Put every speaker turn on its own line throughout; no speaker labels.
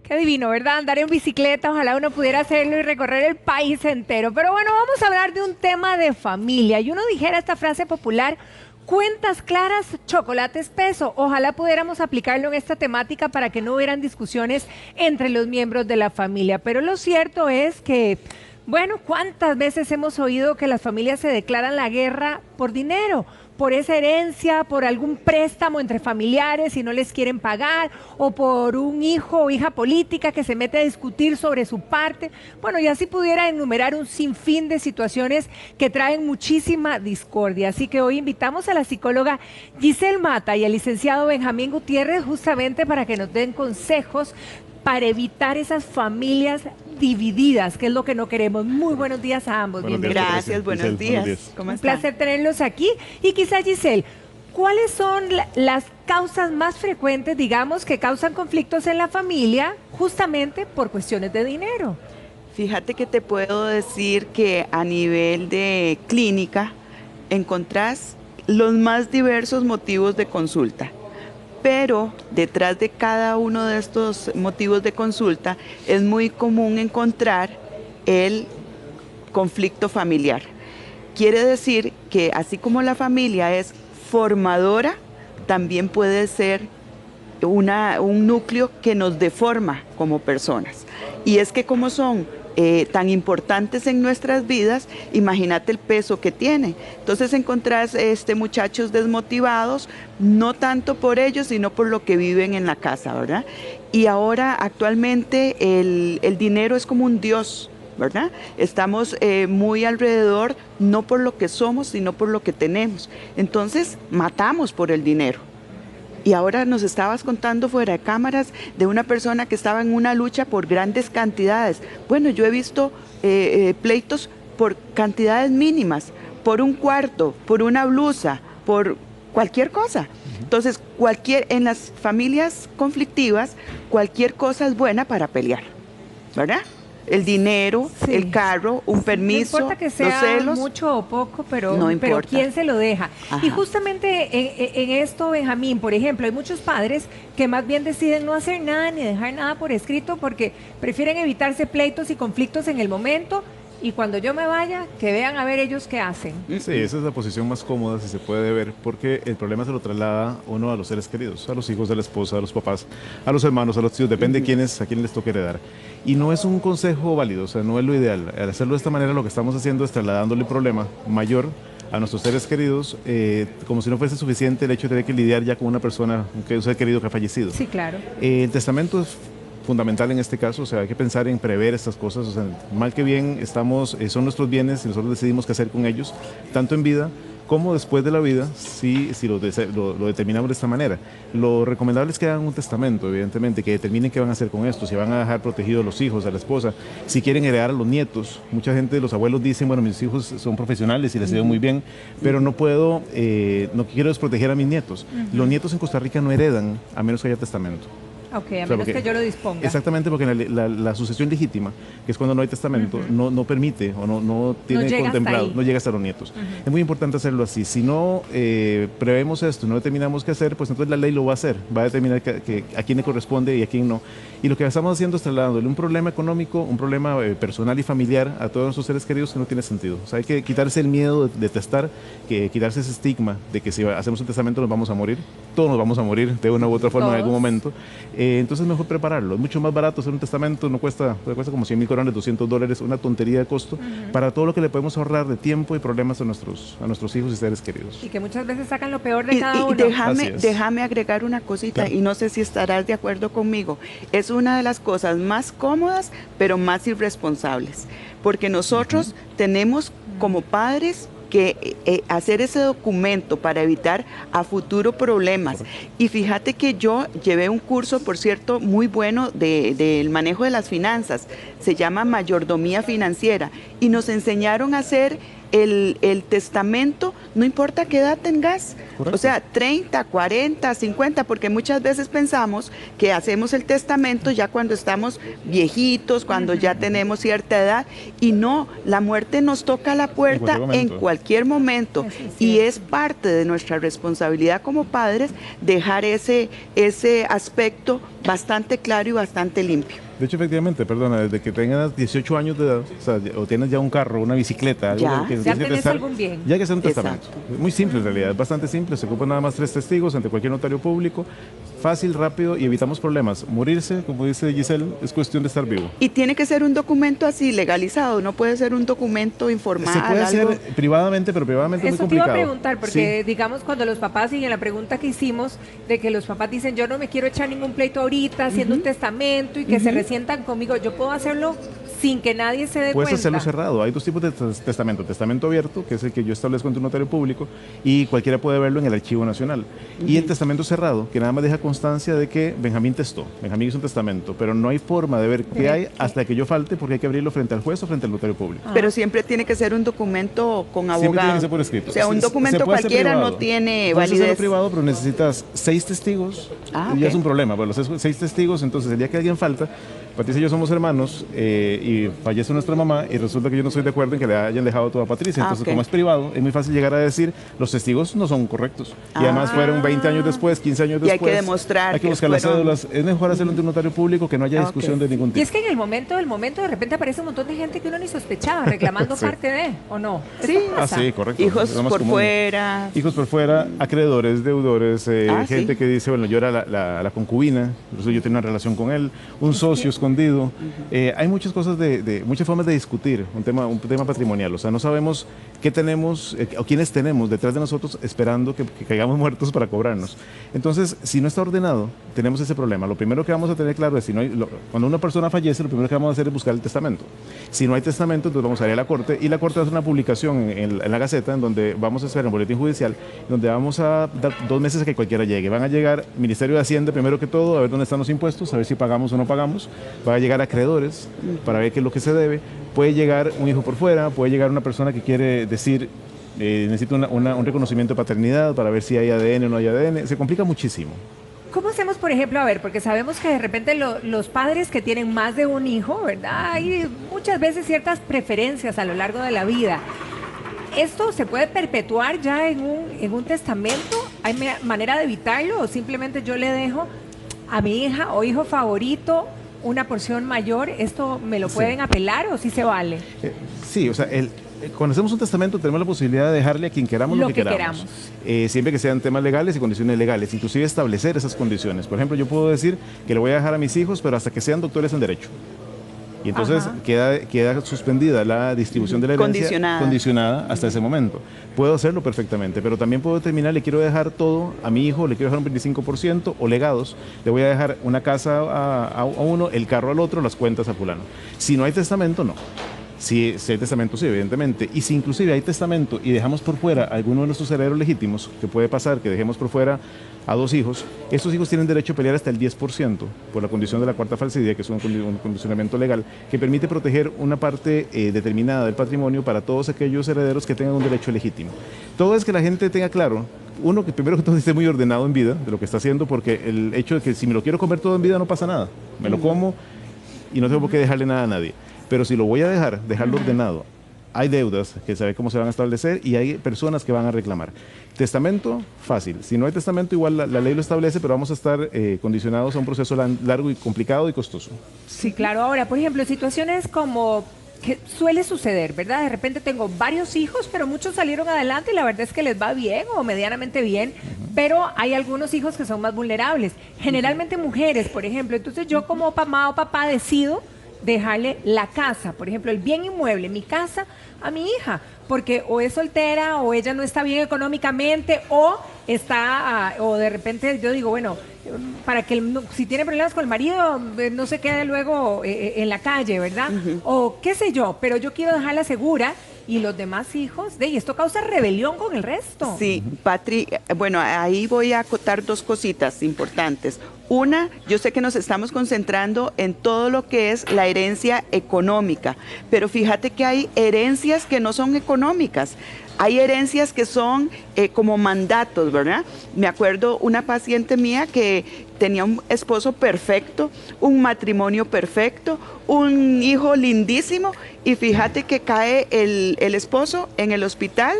Qué divino, ¿verdad? Andar en bicicleta, ojalá uno pudiera hacerlo y recorrer el país entero. Pero bueno, vamos a hablar de un tema de familia. Y uno dijera esta frase popular, cuentas claras, chocolate espeso. Ojalá pudiéramos aplicarlo en esta temática para que no hubieran discusiones entre los miembros de la familia. Pero lo cierto es que, bueno, ¿cuántas veces hemos oído que las familias se declaran la guerra por dinero? Por esa herencia, por algún préstamo entre familiares y no les quieren pagar, o por un hijo o hija política que se mete a discutir sobre su parte. Bueno, y así pudiera enumerar un sinfín de situaciones que traen muchísima discordia. Así que hoy invitamos a la psicóloga Giselle Mata y al licenciado Benjamín Gutiérrez justamente para que nos den consejos para evitar esas familias divididas, que es lo que no queremos. Muy buenos días a ambos.
Buenos días,
Gracias, buenos días.
¿Cómo están? Un placer tenerlos aquí. Y quizás, Giselle, ¿cuáles son las causas más frecuentes, digamos, que causan conflictos en la familia justamente por cuestiones de dinero?
Fíjate que te puedo decir que a nivel de clínica encontrás los más diversos motivos de consulta. Pero detrás de cada uno de estos motivos de consulta es muy común encontrar el conflicto familiar. Quiere decir que así como la familia es formadora, también puede ser un núcleo que nos deforma como personas. Y es que como son tan importantes en nuestras vidas, imagínate el peso que tiene. Entonces encontrás muchachos desmotivados, no tanto por ellos, sino por lo que viven en la casa, ¿verdad? Y ahora actualmente el dinero es como un dios, ¿verdad? Estamos muy alrededor, no por lo que somos, sino por lo que tenemos. Entonces matamos por el dinero. Y ahora nos estabas contando fuera de cámaras de una persona que estaba en una lucha por grandes cantidades. Bueno, yo he visto pleitos por cantidades mínimas, por un cuarto, por una blusa, por cualquier cosa. Entonces, en las familias conflictivas, cualquier cosa es buena para pelear, ¿verdad? El dinero, sí, el carro, un permiso,
no importa que sea
los celos,
mucho o poco, pero,
no
pero
importa.
¿quién se lo deja?
Ajá.
Y justamente en esto, Benjamín, por ejemplo, hay muchos padres que más bien deciden no hacer nada ni dejar nada por escrito porque prefieren evitarse pleitos y conflictos en el momento. Y cuando yo me vaya, que vean a ver ellos qué hacen.
Sí, esa es la posición más cómoda, si se puede ver, porque el problema se lo traslada uno a los seres queridos, a los hijos de la esposa, a los papás, a los hermanos, a los tíos, depende de a quién les toque heredar. Y no es un consejo válido, o sea, no es lo ideal. Al hacerlo de esta manera, lo que estamos haciendo es trasladándole un problema mayor a nuestros seres queridos, como si no fuese suficiente el hecho de tener que lidiar ya con una persona, un ser querido que ha fallecido.
Sí, claro.
El testamento es fundamental en este caso, o sea, hay que pensar en prever estas cosas, o sea, mal que bien son nuestros bienes y nosotros decidimos qué hacer con ellos, tanto en vida como después de la vida, si lo determinamos de esta manera. Lo recomendable es que hagan un testamento, evidentemente, que determinen qué van a hacer con esto, si van a dejar protegidos a los hijos, a la esposa, si quieren heredar a los nietos. Mucha gente, los abuelos dicen, bueno, mis hijos son profesionales y les ha ido muy bien, pero no quiero desproteger a mis nietos. Los nietos en Costa Rica no heredan a menos que haya testamento.
Ok, a menos que yo lo disponga.
Exactamente, porque la sucesión legítima, que es cuando no hay testamento, no permite o no tiene contemplado, no llega hasta los nietos. Es muy importante hacerlo así. Si no prevemos esto, no determinamos qué hacer, pues entonces la ley lo va a hacer, va a determinar a quién le corresponde y a quién no. Y lo que estamos haciendo es trasladándole un problema económico, un problema personal y familiar a todos nuestros seres queridos que no tiene sentido. O sea, hay que quitarse el miedo de testar, quitarse ese estigma de que si hacemos un testamento nos vamos a morir. Todos nos vamos a morir de una u otra forma en algún momento. Entonces mejor prepararlo. Es mucho más barato hacer un testamento, cuesta como 100,000 coronas, $200, una tontería de costo para todo lo que le podemos ahorrar de tiempo y problemas a nuestros hijos y seres queridos.
Y que muchas veces sacan lo peor de cada uno.
Déjame agregar una cosita, claro. Y no sé si estarás de acuerdo conmigo. Es una de las cosas más cómodas, pero más irresponsables, porque nosotros tenemos como padres que hacer ese documento para evitar a futuro problemas. Y fíjate que yo llevé un curso, por cierto, muy bueno del manejo de las finanzas. Se llama Mayordomía Financiera. Y nos enseñaron a hacer el testamento, no importa qué edad tengas. Correcto. O sea, 30, 40, 50, porque muchas veces pensamos que hacemos el testamento ya cuando estamos viejitos, cuando ya tenemos cierta edad, y no, la muerte nos toca a la puerta en cualquier momento, y es parte de nuestra responsabilidad como padres dejar ese aspecto bastante claro y bastante limpio.
De hecho, efectivamente, perdona, desde que tengas 18 años de edad, o sea, o tienes ya un carro, una bicicleta, algo que
ya tenés algún bien.
Ya hay que hacer un testamento.
Exacto.
Muy simple en realidad, es bastante simple, se ocupan nada más 3 testigos ante cualquier notario público, fácil, rápido y evitamos problemas. Morirse, como dice Giselle, es cuestión de estar vivo.
Y tiene que ser un documento así legalizado, no puede ser un documento informal.
Se puede
algo...
hacer privadamente, pero privadamente es muy complicado.
Eso te iba a preguntar, porque digamos cuando los papás, y en la pregunta que hicimos, de que los papás dicen, yo no me quiero echar ningún pleito ahorita, haciendo un testamento y que se resientan conmigo, yo puedo hacerlo sin que nadie se dé
Puedes
cuenta.
hacerlo cerrado. Hay 2 tipos de testamento. Testamento abierto, que es el que yo establezco ante un notario público, y cualquiera puede verlo en el Archivo Nacional. Y el testamento cerrado, que nada más deja constancia de que Benjamín testó. Benjamín hizo un testamento, pero no hay forma de ver qué hay hasta que yo falte, porque hay que abrirlo frente al juez o frente al notario público.
Pero siempre tiene que ser un documento con abogado.
Siempre tiene que ser por escrito.
O sea, un documento cualquiera no tiene
Puedes hacerlo
validez.
privado, pero necesitas 6 testigos.
Ah,
Ya
ok.
es un problema. Pero los 6 testigos, entonces el día que alguien falta, Patricia y yo somos hermanos y fallece nuestra mamá y resulta que yo no estoy de acuerdo en que le hayan dejado todo a Patricia. Entonces,
ok.
como es privado, es muy fácil llegar a decir los testigos no son correctos. Y además fueron 20 años después, 15 años
Y hay
después.
que demostrar
Hay que
que
buscar las
fueron-
cédulas. Es mejor hacerlo ante un notario público que no haya
Ah,
discusión
ok.
de ningún
Y
tipo.
es que en el momento del momento de repente aparece un montón de gente que uno ni sospechaba reclamando
Sí.
parte de, ¿o no?
Sí.
Eso pasa.
Sí, correcto.
Hijos
Es lo más
por
común.
fuera.
Hijos por fuera, acreedores, deudores, gente
Sí.
que dice, bueno, yo era la concubina, incluso yo tenía una relación con él, un socio escondido. Hay muchas cosas, muchas formas de discutir un tema patrimonial. O sea, no sabemos qué tenemos o quiénes tenemos detrás de nosotros esperando que caigamos muertos para cobrarnos. Entonces, si no está ordenado, tenemos ese problema. Lo primero que vamos a tener claro es, cuando una persona fallece, lo primero que vamos a hacer es buscar el testamento. Si no hay testamento, entonces vamos a ir a la corte y la corte hace una publicación en la Gaceta en donde vamos a hacer un boletín judicial, donde vamos a dar 2 meses a que cualquiera llegue. Van a llegar Ministerio de Hacienda primero que todo, a ver dónde están los impuestos, a ver si pagamos o no pagamos. Va a llegar acreedores para ver qué es lo que se debe. Puede llegar un hijo por fuera, puede llegar una persona que quiere decir, necesito un reconocimiento de paternidad para ver si hay ADN o no hay ADN. Se complica muchísimo.
¿Cómo hacemos, por ejemplo, a ver, porque sabemos que de repente los padres que tienen más de un hijo, ¿verdad? Hay muchas veces ciertas preferencias a lo largo de la vida. ¿Esto se puede perpetuar ya en un testamento? ¿Hay manera de evitarlo o simplemente yo le dejo a mi hija o hijo favorito una porción mayor? ¿Esto me lo pueden apelar o sí se vale?
Sí, o sea, cuando hacemos un testamento tenemos la posibilidad de dejarle a quien queramos lo que queramos. Siempre que sean temas legales y condiciones legales, inclusive establecer esas condiciones. Por ejemplo, yo puedo decir que le voy a dejar a mis hijos, pero hasta que sean doctores en Derecho. Y entonces queda suspendida la distribución de la herencia condicionada hasta ese momento. Puedo hacerlo perfectamente, pero también puedo determinar, le quiero dejar todo a mi hijo, le quiero dejar un 25% o legados, le voy a dejar una casa a uno, el carro al otro, las cuentas a fulano. Si no hay testamento, no. Si hay testamento, sí, evidentemente. Y si inclusive hay testamento y dejamos por fuera a alguno de nuestros herederos legítimos, que puede pasar que dejemos por fuera a 2 hijos, estos hijos tienen derecho a pelear hasta el 10% por la condición de la cuarta falsidad, que es un condicionamiento legal que permite proteger una parte determinada del patrimonio para todos aquellos herederos que tengan un derecho legítimo. Todo es que la gente tenga claro, uno, que primero que todo esté muy ordenado en vida de lo que está haciendo, porque el hecho de que si me lo quiero comer todo en vida no pasa nada, me lo como y no tengo por qué dejarle nada a nadie. Pero si lo voy a dejarlo ordenado. Hay deudas que sabe cómo se van a establecer y hay personas que van a reclamar. Testamento, fácil. Si no hay testamento, igual la ley lo establece, pero vamos a estar condicionados a un proceso largo y complicado y costoso.
Sí, claro. Ahora, por ejemplo, situaciones como que suele suceder, ¿verdad? De repente tengo varios hijos, pero muchos salieron adelante y la verdad es que les va bien o medianamente bien, pero hay algunos hijos que son más vulnerables. Generalmente mujeres, por ejemplo. Entonces yo como mamá o papá decido dejarle la casa, por ejemplo, el bien inmueble, mi casa, a mi hija, porque o es soltera o ella no está bien económicamente o o de repente yo digo, bueno, para que si tiene problemas con el marido no se quede luego en la calle, ¿verdad? O qué sé yo, pero yo quiero dejarla segura y los demás hijos, y esto causa rebelión con el resto.
Sí, Patri, bueno, ahí voy a acotar 2 cositas importantes. Una, yo sé que nos estamos concentrando en todo lo que es la herencia económica, pero fíjate que hay herencias que no son económicas. Hay herencias que son como mandatos, ¿verdad? Me acuerdo una paciente mía que tenía un esposo perfecto, un matrimonio perfecto, un hijo lindísimo, y fíjate que cae el esposo en el hospital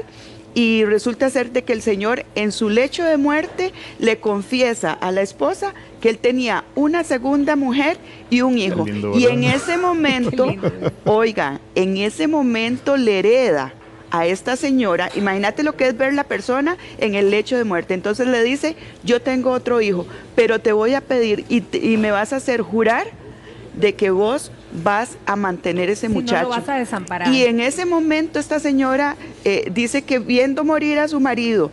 y resulta ser de que el señor en su lecho de muerte le confiesa a la esposa que él tenía una segunda mujer y un hijo.
Lindo,
y en ese momento, oiga, en ese momento le hereda a esta señora, imagínate lo que es ver la persona en el lecho de muerte. Entonces le dice, yo tengo otro hijo, pero te voy a pedir y me vas a hacer jurar de que vos vas a mantener ese muchacho.
No lo vas a desamparar.
Y en ese momento esta señora dice que viendo morir a su marido,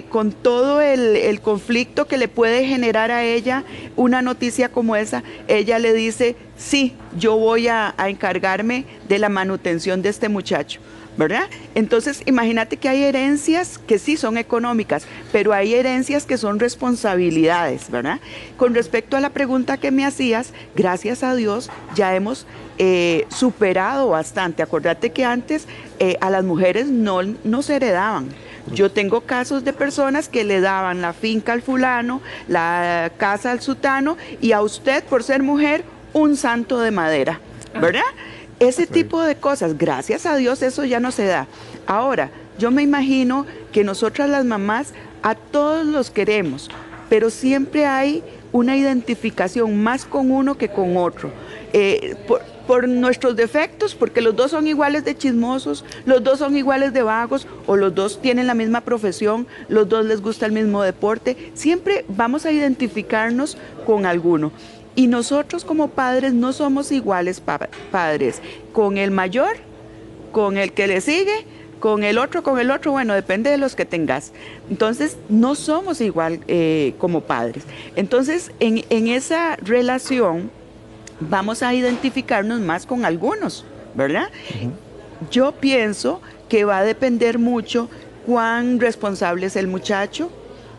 con todo el conflicto que le puede generar a ella una noticia como esa, ella le dice, sí, yo voy a encargarme de la manutención de este muchacho, ¿verdad? Entonces, imagínate que hay herencias que sí son económicas, pero hay herencias que son responsabilidades, ¿verdad? Con respecto a la pregunta que me hacías, gracias a Dios ya hemos superado bastante. Acordate que antes a las mujeres no se heredaban. Yo tengo casos de personas que le daban la finca al fulano, la casa al sutano, y a usted, por ser mujer, un santo de madera, ¿verdad? Ese tipo de cosas, gracias a Dios, eso ya no se da. Ahora, yo me imagino que nosotras las mamás a todos los queremos, pero siempre hay una identificación más con uno que con otro. Por nuestros defectos, porque los dos son iguales de chismosos, los dos son iguales de vagos, o los dos tienen la misma profesión, los dos les gusta el mismo deporte, siempre vamos a identificarnos con alguno. Y nosotros como padres no somos iguales padres, con el mayor, con el que le sigue, con el otro, bueno, depende de los que tengas. Entonces, no somos igual como padres. Entonces, en esa relación vamos a identificarnos más con algunos, ¿verdad? Yo pienso que va a depender mucho cuán responsable es el muchacho,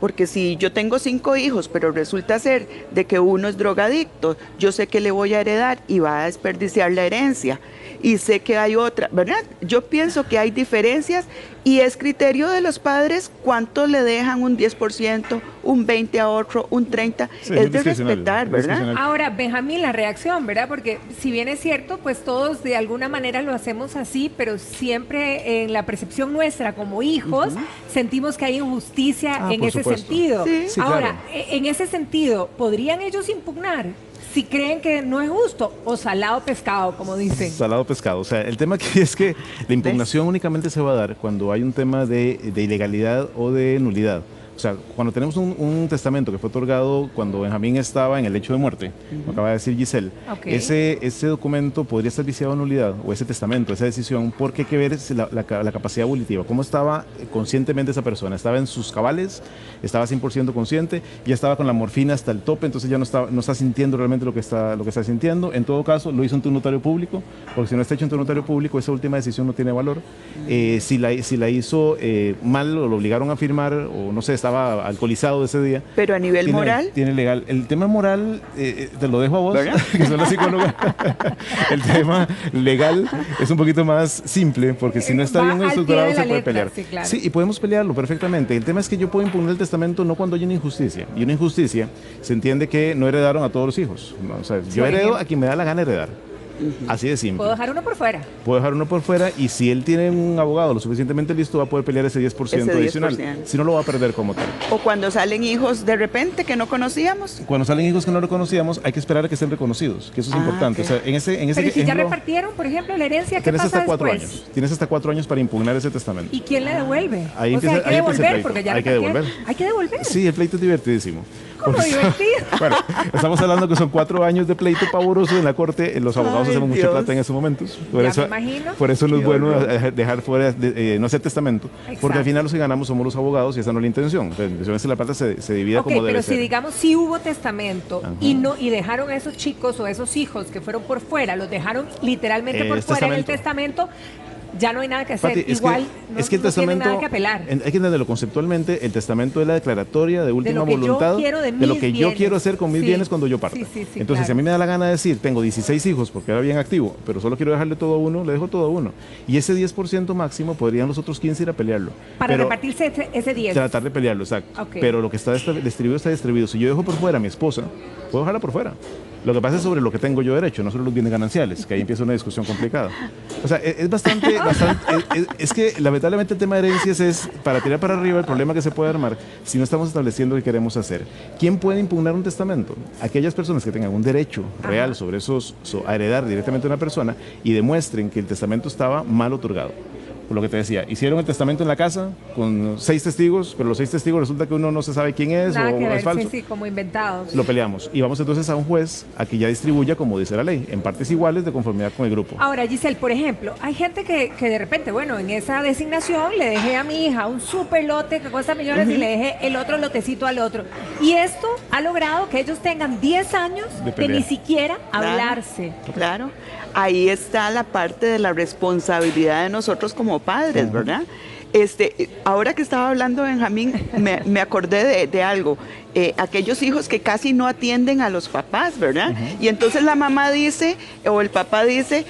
porque si yo tengo 5 hijos, pero resulta ser de que uno es drogadicto, yo sé que le voy a heredar y va a desperdiciar la herencia. Y sé que hay otra, ¿verdad? Yo pienso que hay diferencias y es criterio de los padres cuánto le dejan, un 10%, un 20% a otro, un 30%, sí, es de respetar, ¿verdad?
Ahora, Benjamín, la reacción, ¿verdad? Porque si bien es cierto, pues todos de alguna manera lo hacemos así, pero siempre en la percepción nuestra como hijos sentimos que hay injusticia en ese sentido.
Sí.
Sí,
ahora,
claro.
En ese sentido, ¿podrían ellos impugnar si creen que no es justo, o salado pescado, como dicen?
Salado pescado. O sea, el tema aquí es que la impugnación únicamente se va a dar cuando hay un tema de ilegalidad o de nulidad. O sea, cuando tenemos un testamento que fue otorgado cuando Benjamín estaba en el lecho de muerte, lo acaba de decir Giselle, ese documento podría estar viciado a nulidad, o ese testamento, esa decisión, porque hay que ver la capacidad volitiva, cómo estaba conscientemente esa persona. Estaba en sus cabales, estaba 100% consciente, ya estaba con la morfina hasta el tope, entonces ya no está sintiendo realmente lo que está sintiendo. En todo caso, lo hizo ante un notario público, porque si no está hecho ante un notario público, esa última decisión no tiene valor. Si la hizo mal o lo obligaron a firmar, o no sé, estaba alcoholizado ese día.
Pero a nivel moral.
Tiene legal. El tema moral, te lo dejo a vos, que son la psicóloga. El tema legal es un poquito más simple, porque si no está bien estructurado se puede pelear.
Sí, claro.
Sí, y podemos pelearlo perfectamente. El tema es que yo puedo impugnar el testamento no cuando hay una injusticia. Y una injusticia se entiende que no heredaron a todos los hijos. O sea, yo heredo a quien me da la gana heredar. Así de simple.
Puedo dejar uno por fuera.
Puedo dejar uno por fuera, y si él tiene un abogado lo suficientemente listo, va a poder pelear ese 10% adicional. Si no, lo va a perder como tal.
O cuando salen hijos de repente que no conocíamos.
Cuando salen hijos que no reconocíamos, hay que esperar a que estén reconocidos, que eso es importante.
Okay.
O sea, en ese
Pero si ya
ejemplo,
repartieron, por ejemplo, la herencia, ¿qué
tienes
pasa
hasta 4
después?
años. Tienes hasta 4 años para impugnar ese testamento.
¿Y quién le devuelve?
Ahí
o sea, hay que devolver, porque ya
hay que devolver.
¿Hay que devolver?
Sí, el pleito es divertidísimo.
¿Cómo divertido?
Bueno, estamos hablando que son 4 años de pleito pavoroso en la corte. Los abogados hacemos mucha plata en esos momentos.
Me imagino.
Por eso no es bueno dejar fuera, no hacer testamento. Exacto. Porque al final los que ganamos somos los abogados, y esa no es la intención. La intención es que la plata se divida como debe ser.
Pero si digamos sí hubo testamento y dejaron a esos chicos o esos hijos que fueron por fuera, los dejaron literalmente por fuera en el testamento, ya no hay nada que hacer.
Pati,
igual
es que el testamento,
no tiene nada que apelar.
Hay que entenderlo conceptualmente. El testamento es la declaratoria de última voluntad de lo que yo quiero hacer con mis bienes cuando yo parta. Entonces, claro, si a mí me da la gana de decir, tengo 16 hijos porque era bien activo, pero solo quiero dejarle todo a uno, le dejo todo a uno. Y ese 10% máximo podrían los otros 15 ir a pelearlo.
Para repartirse ese 10.
Tratar de pelearlo, exacto. Pero lo que está distribuido está distribuido. Si yo dejo por fuera a mi esposa, puedo dejarla por fuera. Lo que pasa es sobre lo que tengo yo derecho, no sobre los bienes gananciales, que ahí empieza una discusión complicada. O sea, es bastante, es que lamentablemente el tema de herencias es para tirar para arriba el problema que se puede armar si no estamos estableciendo lo que queremos hacer. ¿Quién puede impugnar un testamento? Aquellas personas que tengan un derecho real sobre esos, a heredar directamente a una persona y demuestren que el testamento estaba mal otorgado. Por lo que te decía, hicieron el testamento en la casa con 6 testigos, pero los 6 testigos resulta que uno no se sabe quién es.
Nada
o
que ver,
es falso.
sí, como inventados.
Lo peleamos y vamos entonces a un juez a que ya distribuya como dice la ley, en partes iguales de conformidad con el grupo.
Ahora, Giselle, por ejemplo, hay gente que de repente, bueno, en esa designación le dejé a mi hija un super lote que cuesta millones y le dejé el otro lotecito al otro. Y esto ha logrado que ellos tengan 10 años de ni siquiera hablarse.
Claro. Ahí está la parte de la responsabilidad de nosotros como padres, ¿verdad? Ahora que estaba hablando Benjamín, me acordé de algo. Aquellos hijos que casi no atienden a los papás, ¿verdad? Y entonces la mamá dice, o el papá dice,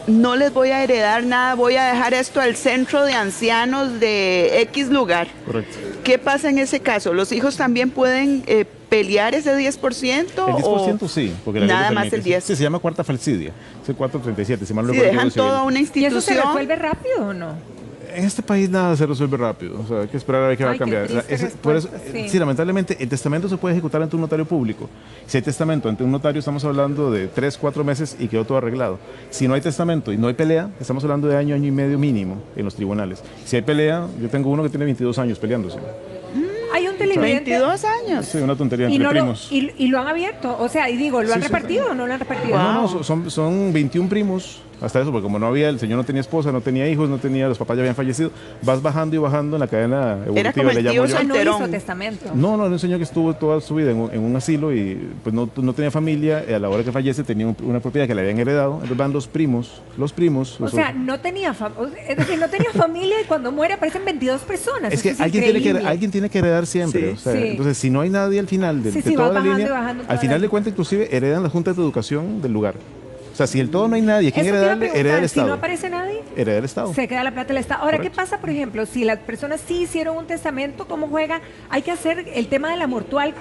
no les voy a heredar nada, voy a dejar esto al centro de ancianos de X lugar.
Correcto.
¿Qué pasa en ese caso? ¿Los hijos también pueden pelear ese 10%?
El 10% sí, porque la ley
nada
lo
más
permite.
el 10%.
Sí, se llama cuarta falsidia, es el 437, si mal no
Si
recuerdo.
dejan toda una
¿Y eso
institución.
se resuelve rápido o no?
En este país nada se resuelve rápido, o sea, hay que esperar a ver qué va a cambiar. Por eso, sí, lamentablemente el testamento se puede ejecutar ante un notario público. Si hay testamento ante un notario estamos hablando de 3, 4 meses y quedó todo arreglado. Si no hay testamento y no hay pelea, estamos hablando de año, año y medio mínimo en los tribunales. Si hay pelea, yo tengo uno que tiene 22 años peleándose.
Hay un televidente.
22 años.
Sí, una tontería entre primos.
Y lo han abierto, o sea, y digo, ¿lo han repartido o no lo han repartido?
No, son 21 primos, hasta eso, porque como no había, el señor no tenía esposa, no tenía hijos, no tenía, los papás ya habían fallecido, vas bajando y bajando en la cadena evolutiva.
Era como el
le
tío
llamo yo.
No hizo testamento.
No, era un señor que estuvo toda su vida en un asilo y pues no tenía familia, y a la hora que fallece tenía una propiedad que le habían heredado, entonces van los primos.
O sea, no tenía familia y cuando muere aparecen 22 personas.
Es que alguien tiene que heredar siempre.
Sí,
o sea, entonces, si no hay nadie al final de toda la línea, al final de cuentas, inclusive heredan las juntas de educación del lugar. O sea, si del todo no hay nadie, ¿quién heredarle? Hereda el Estado.
Si no aparece nadie,
hereda el Estado.
Se queda la plata del Estado. Ahora,
Correcto.
¿qué pasa, por ejemplo, si las personas sí hicieron un testamento? ¿Cómo juega? Hay que hacer el tema de la mortual,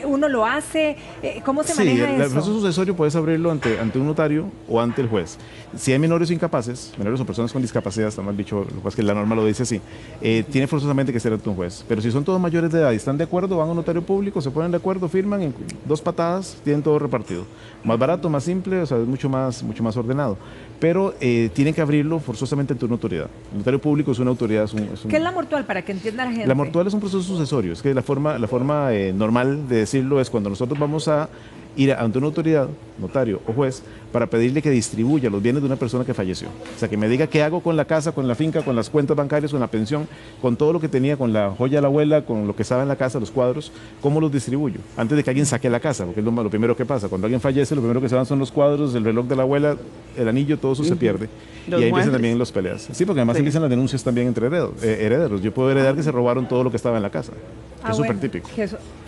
uno lo hace, ¿cómo se maneja
el
eso?
proceso sucesorio puedes abrirlo ante un notario o ante el juez. Si hay menores o incapaces, menores o personas con discapacidad, está mal dicho, lo que pasa es que la norma lo dice así, tiene forzosamente que ser ante un juez. Pero si son todos mayores de edad y están de acuerdo, van a un notario público, se ponen de acuerdo, firman, en 2 patadas, tienen todo repartido. Más barato, más simple, o sea, es mucho más ordenado. Pero tienen que abrirlo forzosamente ante una autoridad. El notario público es una autoridad.
¿Qué es la mortual, para que entienda la gente?
La mortual es un proceso sucesorio. Es que la forma normal de decirlo es cuando nosotros vamos a ir ante una autoridad, notario o juez, para pedirle que distribuya los bienes de una persona que falleció. O sea, que me diga qué hago con la casa, con la finca, con las cuentas bancarias, con la pensión, con todo lo que tenía, con la joya de la abuela, con lo que estaba en la casa, los cuadros, cómo los distribuyo, antes de que alguien saque la casa, porque es lo primero que pasa. Cuando alguien fallece, lo primero que se van son los cuadros, el reloj de la abuela, el anillo, todo eso se pierde. Y ahí empiezan también las peleas. Sí, porque además empiezan las denuncias también entre herederos. Yo puedo heredar que se robaron todo lo que estaba en la casa. Es súper típico.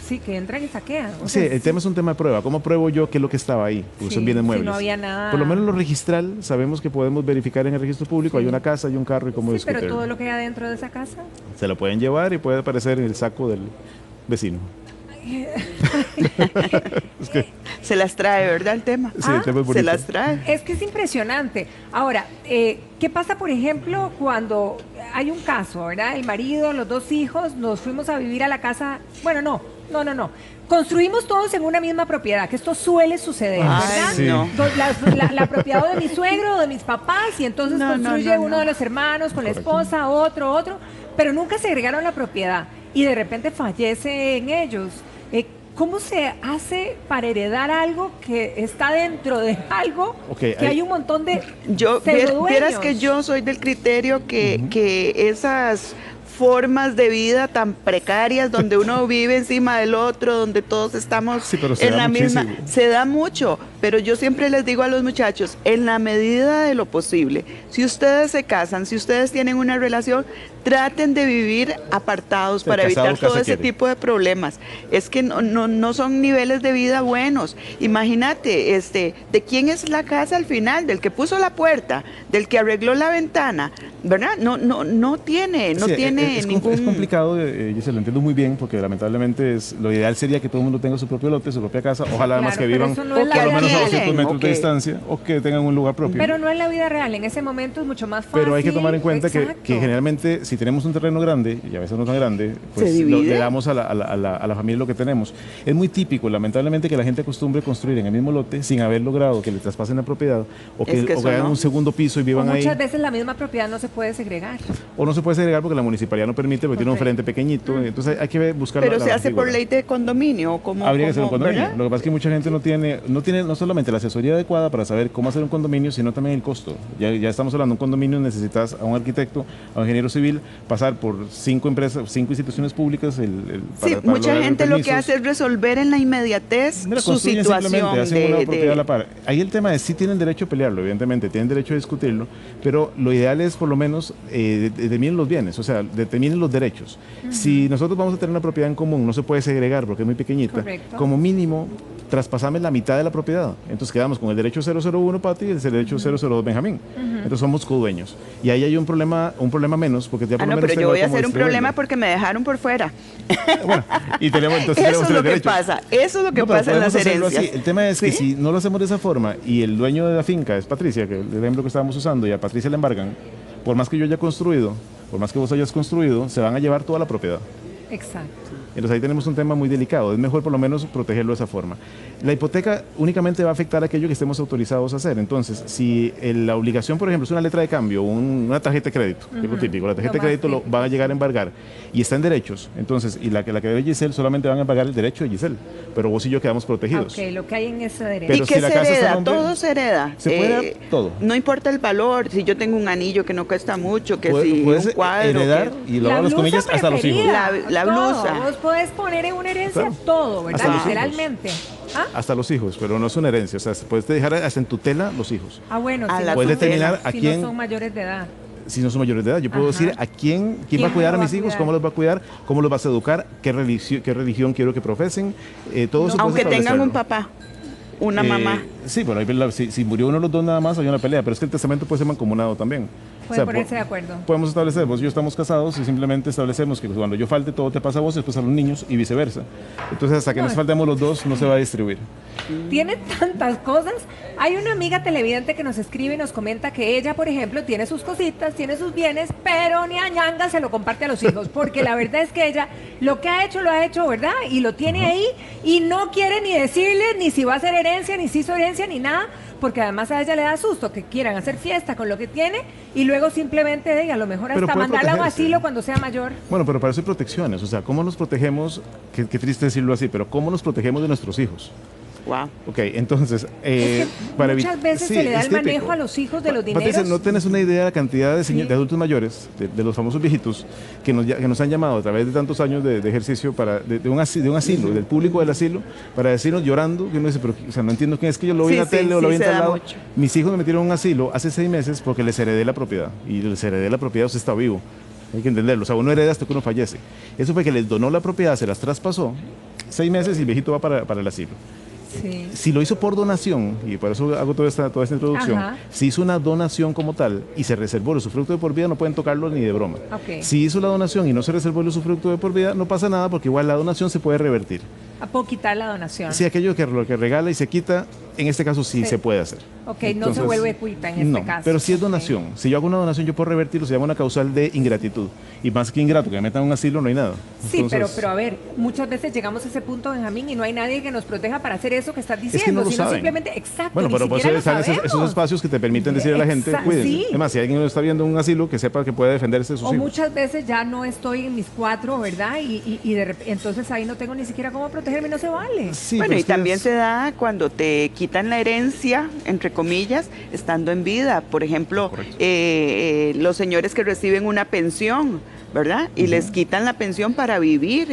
Sí, que entran y saquean.
Sí, el tema es un tema de prueba. ¿Cómo pruebo yo qué es lo que estaba ahí? Porque son bienes muebles.
Si no había nada.
Por lo menos lo registral, sabemos que podemos verificar en el registro público. Hay una casa, hay un carro y cómo discutirlo.
Pero todo lo que hay adentro de esa casa.
Se lo pueden llevar y puede aparecer en el saco del vecino.
Es que se las trae, ¿verdad? El tema.
Sí, el tema es bonito.
Se las trae.
Es que es impresionante. Ahora, ¿qué pasa, por ejemplo, cuando hay un caso, ¿verdad? El marido, los 2 hijos, nos fuimos a vivir a la casa. Bueno, no. Construimos todos en una misma propiedad, que esto suele suceder, ¿verdad?
Sí.
No.
La propiedad de mi suegro o de mis papás, y entonces construye uno de los hermanos con la esposa, otro, pero nunca se agregaron la propiedad y de repente fallecen ellos. ¿Cómo se hace para heredar algo que está dentro de algo que hay un montón de
vieras que yo soy del criterio que esas formas de vida tan precarias donde uno vive encima del otro, donde todos estamos en la misma, se da mucho, Pero yo siempre les digo a los muchachos, en la medida de lo posible, si ustedes se casan, si ustedes tienen una relación, traten de vivir apartados para evitar todo ese tipo de problemas. Es que no son niveles de vida buenos. Imagínate, ¿de quién es la casa al final? Del que puso la puerta, del que arregló la ventana, ¿verdad? No tiene ningún...
Es complicado, yo se lo entiendo muy bien, porque lamentablemente lo ideal sería que todo el mundo tenga su propio lote, su propia casa, ojalá además que vivan por lo menos a 200 metros de distancia, o que tengan un lugar propio.
Pero no en la vida real, en ese momento es mucho más fácil.
Pero hay que tomar en cuenta que generalmente, si tenemos un terreno grande, y a veces no tan grande, pues le damos a la familia lo que tenemos. Es muy típico, lamentablemente, que la gente acostumbre construir en el mismo lote sin haber logrado que le traspasen la propiedad, o que hagan un segundo piso y vivan ahí.
Muchas veces la misma propiedad no se puede segregar.
O no se puede segregar porque la municipalidad no permite, porque tiene un frente pequeñito, entonces hay que buscar.
Pero se hace por ley de condominio,
habría que hacer un condominio. ¿Verdad? Lo que pasa es que mucha gente no tiene no solamente la asesoría adecuada para saber cómo hacer un condominio, sino también el costo. Ya estamos hablando de un condominio, necesitas a un arquitecto, a un ingeniero civil, pasar por 5 empresas, 5 instituciones públicas.
Para mucha gente lo que hace es resolver en la inmediatez su situación.
Hacen una propiedad a la par. Ahí el tema es, sí tienen derecho a pelearlo, evidentemente, tienen derecho a discutirlo, pero lo ideal es por lo menos determinen los bienes, o sea, determinen los derechos. Si nosotros vamos a tener una propiedad en común, no se puede segregar porque es muy pequeñita. Correcto. Como mínimo, traspasame la mitad de la propiedad. Entonces quedamos con el derecho 001 Pati y el derecho 002 Benjamín. Entonces somos codueños. Y ahí hay un problema menos, porque ya por lo menos
pero yo voy a hacer un problema porque me dejaron por fuera.
Bueno, y entonces
eso es lo que pasa. Eso es lo que pasa en las herencias.
El tema es que si no lo hacemos de esa forma y el dueño de la finca es Patricia, que es el ejemplo que estábamos usando, y a Patricia le embargan, por más que yo haya construido, por más que vos hayas construido, se van a llevar toda la propiedad.
Exacto.
Entonces ahí tenemos un tema muy delicado, es mejor por lo menos protegerlo de esa forma. La hipoteca únicamente va a afectar a aquello que estemos autorizados a hacer. Entonces, si la obligación, por ejemplo, es una letra de cambio, una tarjeta de crédito, que es lo típico, la tarjeta de crédito lo van a llegar a embargar y está en derechos, entonces, y la que debe Giselle solamente van a embargar el derecho de Giselle, pero vos y yo quedamos protegidos.
Ok, lo que hay en ese derecho.
Pero ¿y qué se hereda? Todo se hereda.
Se puede dar todo.
No importa el valor, si yo tengo un anillo que no cuesta mucho, que si un cuadro.
Heredar, y lo hago las comillas, hasta los hijos.
La blusa.
Vos podés poner en una herencia todo, ¿verdad? Literalmente.
Hasta los hijos, pero no es una herencia, o sea, puedes dejar hasta en tutela los hijos.
Bueno,
puedes determinar a quién.
Si no son mayores de edad.
Si no son mayores de edad, yo puedo decir a quién va a cuidar a mis hijos, cómo los va a cuidar, cómo los vas a educar, qué religión quiero que profesen, todo eso.
Aunque tengan un papá, una mamá.
Sí, bueno, si murió uno de los dos nada más hay una pelea, pero es que el testamento puede ser mancomunado también.
Pueden ponerse de acuerdo.
Podemos establecer, vos y yo estamos casados y simplemente establecemos que cuando yo falte todo te pasa a vos y después a los niños y viceversa. Entonces hasta que nos faltemos los dos no se va a distribuir.
Tiene tantas cosas. Hay una amiga televidente que nos escribe y nos comenta que ella, por ejemplo, tiene sus cositas, tiene sus bienes, pero ni a ñanga se lo comparte a los hijos, porque la verdad es que ella lo que ha hecho, ¿verdad? Y lo tiene ahí y no quiere ni decirle ni si va a ser herencia, ni si hizo herencia, ni nada, porque además a ella le da susto que quieran hacer fiesta con lo que tiene y luego simplemente a lo mejor hasta mandarla a un asilo cuando sea mayor.
Bueno, pero para eso hay protecciones, o sea, ¿cómo nos protegemos? Qué triste decirlo así, pero ¿cómo nos protegemos de nuestros hijos?
Wow.
Ok, entonces,
para muchas veces se le da el manejo a los hijos de los dineros.
Patricia, no tienes una idea de la cantidad de adultos mayores, de los famosos viejitos, que nos han llamado a través de tantos años de ejercicio de un asilo, del público del asilo, para decirnos llorando, que uno dice, pero o sea, no entiendo quién es que yo lo vi en la tele o lo vi en tal lado. Mis hijos me metieron en un asilo hace 6 meses porque les heredé la propiedad. Y les heredé la propiedad, usted está vivo. Hay que entenderlo, o sea, uno hereda hasta que uno fallece. Eso fue que les donó la propiedad, se las traspasó, 6 meses y el viejito va para el asilo.
Sí.
Si lo hizo por donación, y por eso hago toda esta introducción, si hizo una donación como tal y se reservó el usufructo de por vida, no pueden tocarlo ni de broma. Si hizo la donación y no se reservó el usufructo de por vida, no pasa nada porque igual la donación se puede revertir.
¿Puedo quitar la donación?
Sí, aquello que regala y se quita, en este caso sí se puede hacer.
Ok, entonces, no se vuelve cuita en este caso.
Pero si es donación, si yo hago una donación yo puedo revertirlo, se llama una causal de ingratitud. Y más que ingrato, que me metan en un asilo no hay nada.
Sí, entonces, pero a ver, muchas veces llegamos a ese punto, Benjamín, y no hay nadie que nos proteja para hacer eso que estás diciendo.
Es que no lo
sino
saben.
Simplemente, exacto.
Bueno, pero por eso están esos espacios que te permiten decir a la gente, cuídense. Sí. Además, si alguien está viendo un asilo, que sepa que puede defenderse de sus hijos.
Muchas veces ya no estoy en mis 4, ¿verdad? Y entonces ahí no tengo ni siquiera cómo protegerme, no se vale.
Sí, bueno, y también se da cuando te quitan la herencia, entre comillas, estando en vida. Por ejemplo, los señores que reciben una pensión, ¿verdad? Y les quitan la pensión para vivir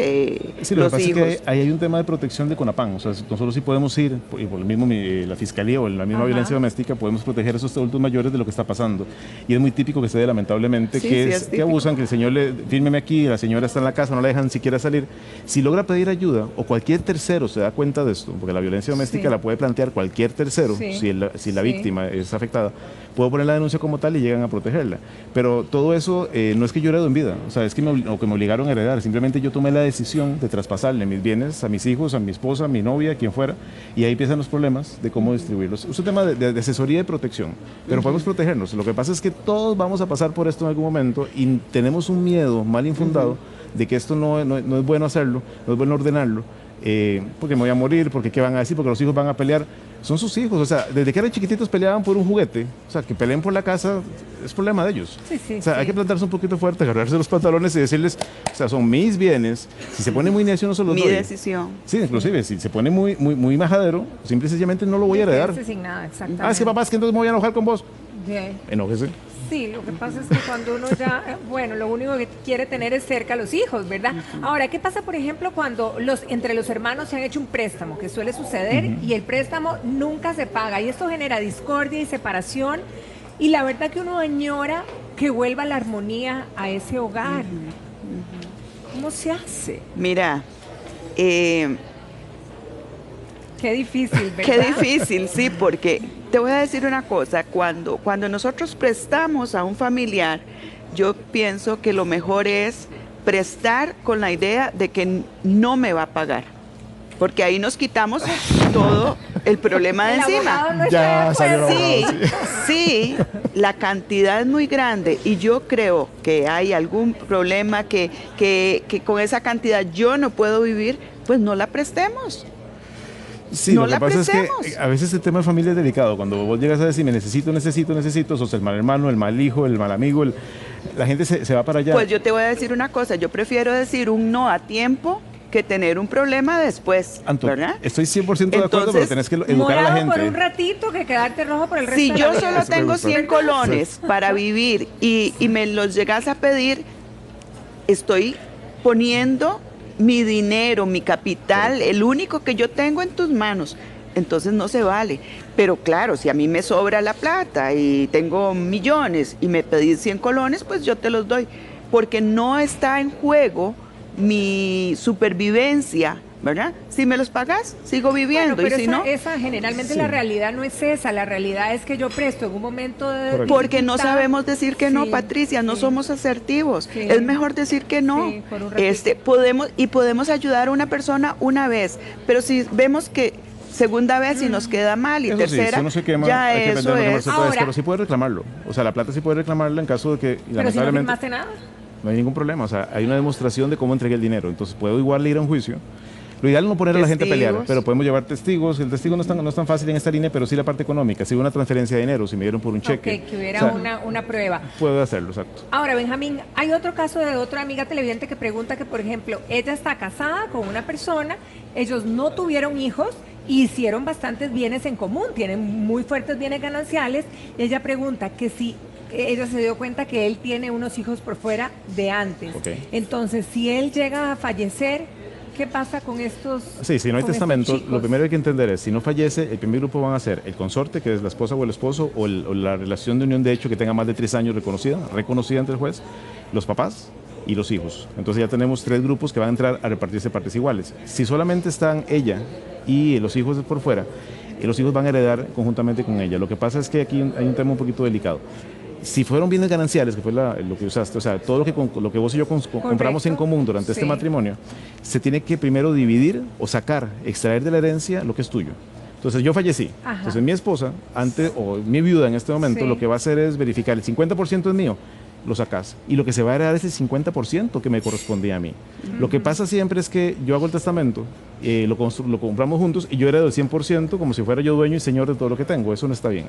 sí, lo
los
que pasa
hijos.
es que ahí hay un tema de protección de CONAPAN. O sea, nosotros sí podemos ir, y por lo mismo la Fiscalía o la misma violencia doméstica, podemos proteger a esos adultos mayores de lo que está pasando. Y es muy típico que se dé, lamentablemente, que abusan, que el señor le fírmeme aquí, la señora está en la casa, no la dejan siquiera salir. Si logra pedir ayuda o cualquier tercero se da cuenta de esto, porque la violencia doméstica la puede plantear cualquier tercero, si la víctima es afectada, puedo poner la denuncia como tal y llegan a protegerla. Pero todo eso no es que yo heredo en vida, o sea, es que me obligaron a heredar. Simplemente yo tomé la decisión de traspasarle mis bienes a mis hijos, a mi esposa, a mi novia, a quien fuera, y ahí empiezan los problemas de cómo distribuirlos. Es un tema de asesoría y de protección, pero podemos protegernos. Lo que pasa es que todos vamos a pasar por esto en algún momento y tenemos un miedo mal infundado de que esto no es bueno hacerlo, no es bueno ordenarlo, porque me voy a morir, porque qué van a decir, porque los hijos van a pelear. Son sus hijos, o sea, desde que eran chiquititos peleaban por un juguete, o sea, que peleen por la casa es problema de ellos. O sea, hay que plantarse un poquito fuerte, agarrarse los pantalones y decirles, o sea, son mis bienes, si se pone muy necio no se los doy.
Mi decisión.
Sí, inclusive, si se pone muy majadero, simple y sencillamente no lo voy a heredar.
Sin nada, exactamente.
Es que papá, es que entonces me voy a enojar con vos. Enójese.
Sí, lo que pasa es que cuando uno ya, bueno, lo único que quiere tener es cerca a los hijos, ¿verdad? Ahora, ¿qué pasa, por ejemplo, cuando entre los hermanos se han hecho un préstamo, que suele suceder, y el préstamo nunca se paga? Y esto genera discordia y separación, y la verdad que uno añora que vuelva la armonía a ese hogar. ¿Cómo se hace?
Mira,
qué difícil, ¿verdad?
Qué difícil, sí, porque te voy a decir una cosa, cuando nosotros prestamos a un familiar, yo pienso que lo mejor es prestar con la idea de que no me va a pagar, porque ahí nos quitamos todo el problema de encima.
Ya salió
Sí, la cantidad es muy grande y yo creo que hay algún problema que con esa cantidad yo no puedo vivir, pues no la prestemos.
Sí, lo que pasa es que a veces el tema de familia es delicado. Cuando vos llegas a decirme necesito, sos el mal hermano, el mal hijo, el mal amigo, la gente se va para allá.
Pues yo te voy a decir una cosa, yo prefiero decir un no a tiempo que tener un problema después, ¿verdad?
Estoy 100% de acuerdo, pero tenés que educar a la gente.
Por un ratito que quedarte rojo por el resto
de la vida. Si yo solo tengo 100 colones para vivir y me los llegas a pedir, estoy poniendo mi dinero, mi capital, el único que yo tengo en tus manos, entonces no se vale. Pero claro, si a mí me sobra la plata y tengo millones y me pedís 100 colones, pues yo te los doy, porque no está en juego mi supervivencia, ¿verdad? Si me los pagas, sigo viviendo,
pero
y si no...
generalmente la realidad no es esa, la realidad es que yo presto en un momento de...
Porque no sabemos decir que no, Patricia, no somos asertivos, es mejor decir que no. Podemos ayudar a una persona una vez, pero si vemos que segunda vez y nos queda mal y
eso
tercera,
si uno se quema,
ya eso es...
Ahora, pero sí puede reclamarlo, o sea, la plata sí puede reclamarla en caso de que...
Pero si no firmaste nada.
No hay ningún problema, o sea, hay una demostración de cómo entregué el dinero, entonces puedo igual ir a un juicio. Lo ideal es no poner a la gente a pelear, pero podemos llevar testigos. El testigo no es tan fácil en esta línea, pero sí la parte económica. Si hubo una transferencia de dinero, si me dieron por un cheque.
Que hubiera una prueba.
Puedo hacerlo, exacto.
Ahora, Benjamín, hay otro caso de otra amiga televidente que pregunta que, por ejemplo, ella está casada con una persona, ellos no tuvieron hijos, hicieron bastantes bienes en común, tienen muy fuertes bienes gananciales. Ella pregunta que si ella se dio cuenta que él tiene unos hijos por fuera de antes. Entonces, si él llega a fallecer, ¿qué pasa con estos?
Sí, si no hay testamento, lo primero que hay que entender es, si no fallece, el primer grupo van a ser el consorte, que es la esposa o el esposo, o la relación de unión de hecho que tenga más de 3 años reconocida ante el juez, los papás y los hijos. Entonces ya tenemos 3 grupos que van a entrar a repartirse partes iguales. Si solamente están ella y los hijos por fuera, los hijos van a heredar conjuntamente con ella. Lo que pasa es que aquí hay un tema un poquito delicado. Si fueron bienes gananciales, que fue lo que usaste, o sea, todo lo que vos y yo compramos en común durante este matrimonio, se tiene que primero dividir o extraer de la herencia lo que es tuyo. Entonces yo fallecí, entonces mi esposa, o mi viuda en este momento, lo que va a hacer es verificar, el 50% es mío, lo sacas, y lo que se va a heredar es el 50% que me correspondía a mí. Lo que pasa siempre es que yo hago el testamento, lo compramos juntos y yo heredo el 100% como si fuera yo dueño y señor de todo lo que tengo. Eso no está bien,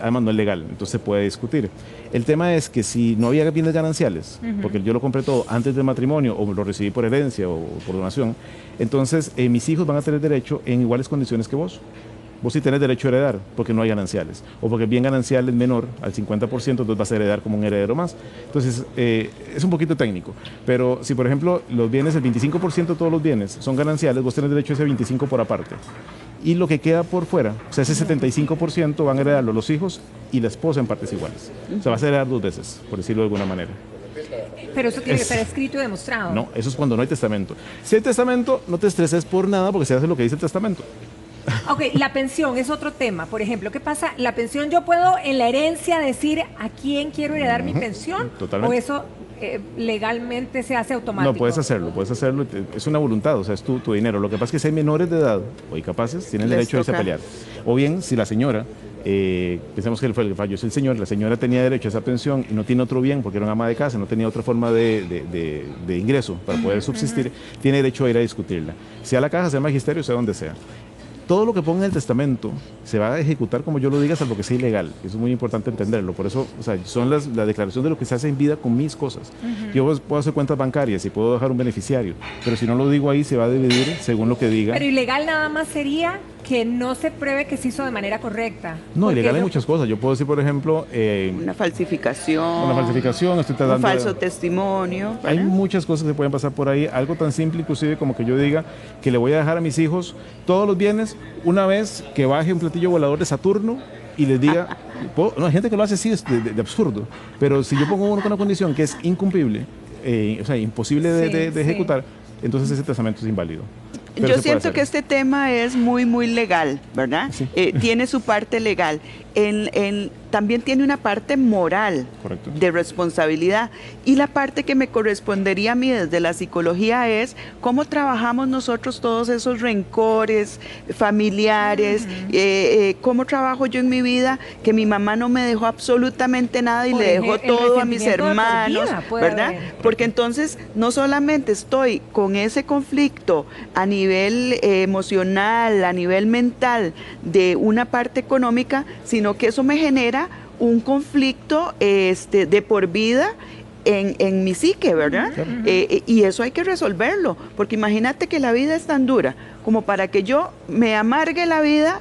además no es legal, entonces se puede discutir. El tema es que si no había bienes gananciales, porque yo lo compré todo antes del matrimonio o lo recibí por herencia o por donación, entonces mis hijos van a tener derecho en iguales condiciones que vos. vos sí tenés derecho a heredar porque no hay gananciales, o porque el bien ganancial es menor al 50%, entonces vas a heredar como un heredero más. Entonces, es un poquito técnico, pero si por ejemplo los bienes, el 25% de todos los bienes son gananciales, vos tenés derecho a ese 25% por aparte. Y lo que queda por fuera, o sea, ese 75% van a heredarlo los hijos y la esposa en partes iguales. O sea, vas a heredar 2 veces, por decirlo de alguna manera.
Pero eso tiene que estar escrito y demostrado.
No, eso es cuando no hay testamento. Si hay testamento, no te estreses por nada porque se hace lo que dice el testamento.
Ok, la pensión es otro tema. Por ejemplo, ¿qué pasa? La pensión, yo puedo en la herencia decir a quién quiero heredar mi pensión.
Totalmente.
¿O eso legalmente se hace automático?
No, puedes hacerlo. Es una voluntad, o sea, es tu dinero. Lo que pasa es que si hay menores de edad o incapaces, tienen derecho a irse a pelear. O bien, si la señora, pensemos que el fallo es el señor, la señora tenía derecho a esa pensión y no tiene otro bien porque era una ama de casa, no tenía otra forma de ingreso para poder subsistir, tiene derecho a ir a discutirla. Sea la caja, sea el magisterio, sea donde sea. Todo lo que ponga en el testamento se va a ejecutar como yo lo diga, salvo que sea ilegal. Eso es muy importante entenderlo. Por eso, o sea, son la declaración de lo que se hace en vida con mis cosas. Yo puedo hacer cuentas bancarias y puedo dejar un beneficiario, pero si no lo digo ahí, se va a dividir según lo que diga.
Pero ilegal nada más sería que no se pruebe que se hizo de manera correcta.
No, ilegal hay muchas cosas. Yo puedo decir, por ejemplo...
una falsificación.
Estoy tratando
un falso testimonio.
Hay muchas cosas que pueden pasar por ahí. Algo tan simple, inclusive, como que yo diga que le voy a dejar a mis hijos todos los bienes una vez que baje un platillo volador de Saturno y les diga... No, hay gente que lo hace así de absurdo. Pero si yo pongo uno con una condición que es incumplible, o sea, imposible de ejecutar, entonces ese testamento es inválido. Pero
yo siento que este tema es muy, muy legal, ¿verdad?
Sí.
Tiene su parte legal. También tiene una parte moral.
Correcto.
De responsabilidad. Y la parte que me correspondería a mí desde la psicología es cómo trabajamos nosotros todos esos rencores familiares, cómo trabajo yo en mi vida, que mi mamá no me dejó absolutamente nada y le dejó todo a mis hermanos, ¿verdad? Porque entonces no solamente estoy con ese conflicto a nivel emocional, a nivel mental de una parte económica, sino que eso me genera un conflicto de por vida en mi psique, ¿verdad? Y eso hay que resolverlo, porque imagínate que la vida es tan dura como para que yo me amargue la vida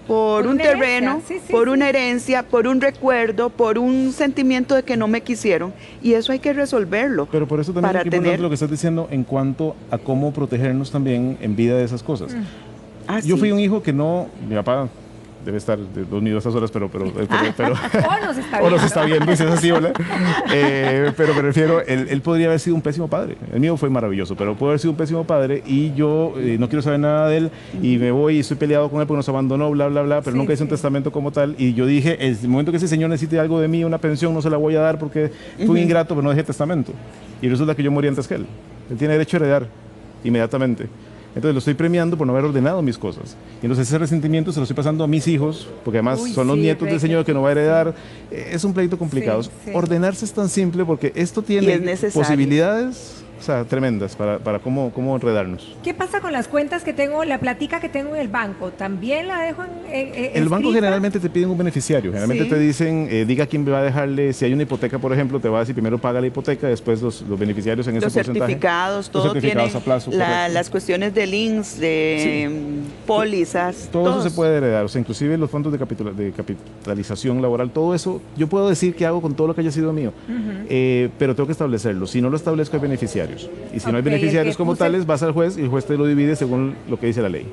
por un terreno, por una herencia, por un recuerdo, por un sentimiento de que no me quisieron, y eso hay que resolverlo.
Pero por eso también es importante lo que estás diciendo en cuanto a cómo protegernos también en vida de esas cosas. Yo fui un hijo que no, mi papá debe estar dormido a estas horas, pero
o nos está
viendo, si es así, ¿verdad? Pero me refiero, él podría haber sido un pésimo padre. El mío fue maravilloso, pero puede haber sido un pésimo padre y yo no quiero saber nada de él y me voy y estoy peleado con él porque nos abandonó, bla, bla, bla, pero nunca hice un testamento como tal. Y yo dije, en el momento que ese señor necesite algo de mí, una pensión, no se la voy a dar porque fue un ingrato, pero no dejé testamento. Y resulta que yo morí antes que él. Él tiene derecho a heredar inmediatamente. Entonces lo estoy premiando por no haber ordenado mis cosas. Y entonces ese resentimiento se lo estoy pasando a mis hijos, porque además son los nietos del Señor que no va a heredar. Es un pleito complicado. Ordenarse es tan simple porque esto tiene posibilidades, o sea, tremendas para cómo enredarnos.
¿Qué pasa con las cuentas que tengo, la platica que tengo en el banco? ¿También la dejo
el banco generalmente te piden un beneficiario. Generalmente te dicen, diga quién va a dejarle, si hay una hipoteca, por ejemplo, te va a decir primero paga la hipoteca, después los beneficiarios en ese porcentaje.
Los certificados, a plazo. Las cuestiones de links, de pólizas.
Todo eso se puede heredar, o sea, inclusive los fondos de capitalización laboral, todo eso, yo puedo decir qué hago con todo lo que haya sido mío, pero tengo que establecerlo. Si no lo establezco, hay beneficiarios. Y si no hay beneficiarios como tales, vas al juez y el juez te lo divide según lo que dice la ley.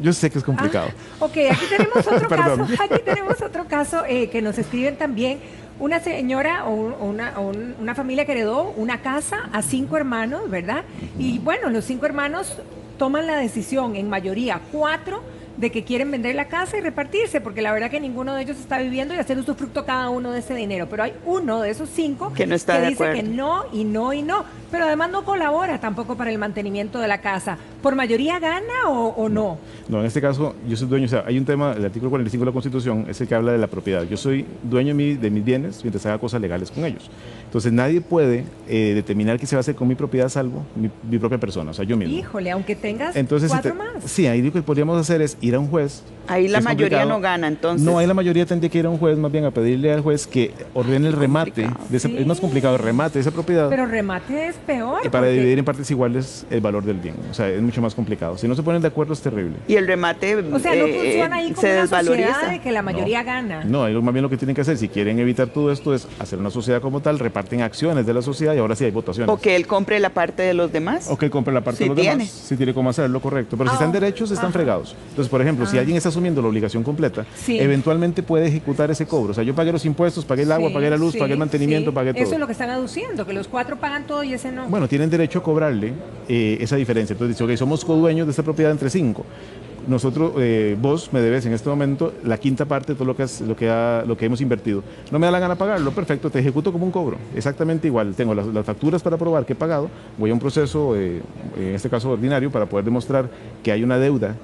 Yo sé que es complicado.
Ok, aquí tenemos otro caso. Aquí tenemos otro caso que nos escriben también. Una señora o una familia que heredó una casa a 5 hermanos, ¿verdad? Y bueno, los 5 hermanos toman la decisión, en mayoría 4, de que quieren vender la casa y repartirse, porque la verdad que ninguno de ellos está viviendo y hacer usufructo cada uno de ese dinero. Pero hay uno de esos 5
que no está
que dice que no, y no, y no. Pero además no colabora tampoco para el mantenimiento de la casa. ¿Por mayoría gana o no?
No, en este caso yo soy dueño, o sea, hay un tema, el artículo 45 de la Constitución es el que habla de la propiedad. Yo soy dueño de mis bienes mientras haga cosas legales con ellos. Entonces nadie puede determinar qué se va a hacer con mi propiedad salvo mi propia persona, o sea, yo mismo.
Híjole, aunque tengas
entonces,
4 más.
Sí, ahí lo que podríamos hacer es ir a un juez
Ahí la
Es
mayoría
complicado.
no gana, entonces.
No, ahí la mayoría tendría que ir a un juez, más bien a pedirle al juez que ordene el remate.
Sí.
Es más complicado el remate de esa propiedad.
Pero remate es peor.
Y para
porque-
dividir en partes iguales el valor del bien. O sea, es mucho más complicado. Si no se ponen de acuerdo es terrible.
Y el remate
O sea, no funciona ahí como
se
una
desvaloriza.
sociedad de que la mayoría gana.
No, ahí más bien lo que tienen que hacer, si quieren evitar todo esto, es hacer una sociedad como tal, reparten acciones de la sociedad y ahora sí hay votaciones.
O que él compre la parte de los demás.
O que compre la parte
Si
de los
tiene.
demás, si tiene cómo hacerlo, correcto. Pero si están derechos, están fregados. Entonces, por ejemplo, si alguien está asumiendo la obligación completa,
Sí.
eventualmente puede ejecutar ese cobro. O sea, yo pagué los impuestos, pagué el agua,
Sí,
pagué la luz,
sí,
pagué el mantenimiento,
sí.
pagué todo.
Eso es lo que están aduciendo, que los 4 pagan todo y ese no.
Bueno, tienen derecho a cobrarle esa diferencia. Entonces dice, ok, somos codueños de esta propiedad entre 5. Nosotros, vos me debes en este momento la quinta parte de todo lo que hemos invertido. No me da la gana pagarlo, perfecto, te ejecuto como un cobro. Exactamente igual. Tengo las facturas para probar que he pagado. Voy a un proceso, en este caso ordinario, para poder demostrar que hay una deuda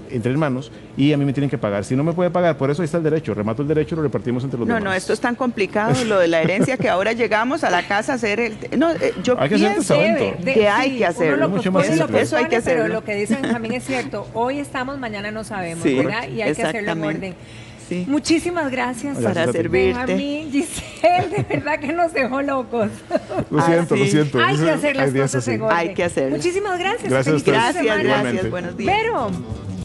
entre hermanos y a mí me tienen que pagar. Si no me puede pagar, por eso ahí está el derecho. Remato el derecho y lo repartimos entre los demás.
No, esto es tan complicado, lo de la herencia, que ahora llegamos a la casa a hacer el... No, yo
Hay que hacer
pienso
testamento.
que hay que hacerlo.
Uno lo
Mucho más
pospone, lo
simple.
Eso hay que
pospone, pero
hacerlo.
lo que dice Benjamín es cierto. Hoy estamos, mañana no sabemos,
Sí,
¿verdad? Y hay que hacerlo en
exactamente.
orden.
Sí.
Muchísimas gracias.
Gracias
Para
a ti.
servirte.
Benjamín, Giselle, de verdad que nos dejó locos.
Lo siento,
sí.
lo siento.
Hay que hacer las
Hay días
cosas
así.
en orden.
Hay que hacerlo.
Muchísimas gracias.
Gracias a
Feliz fin de
ustedes.
Gracias,
semana.
gracias.
Igualmente.
Buenos días.
Pero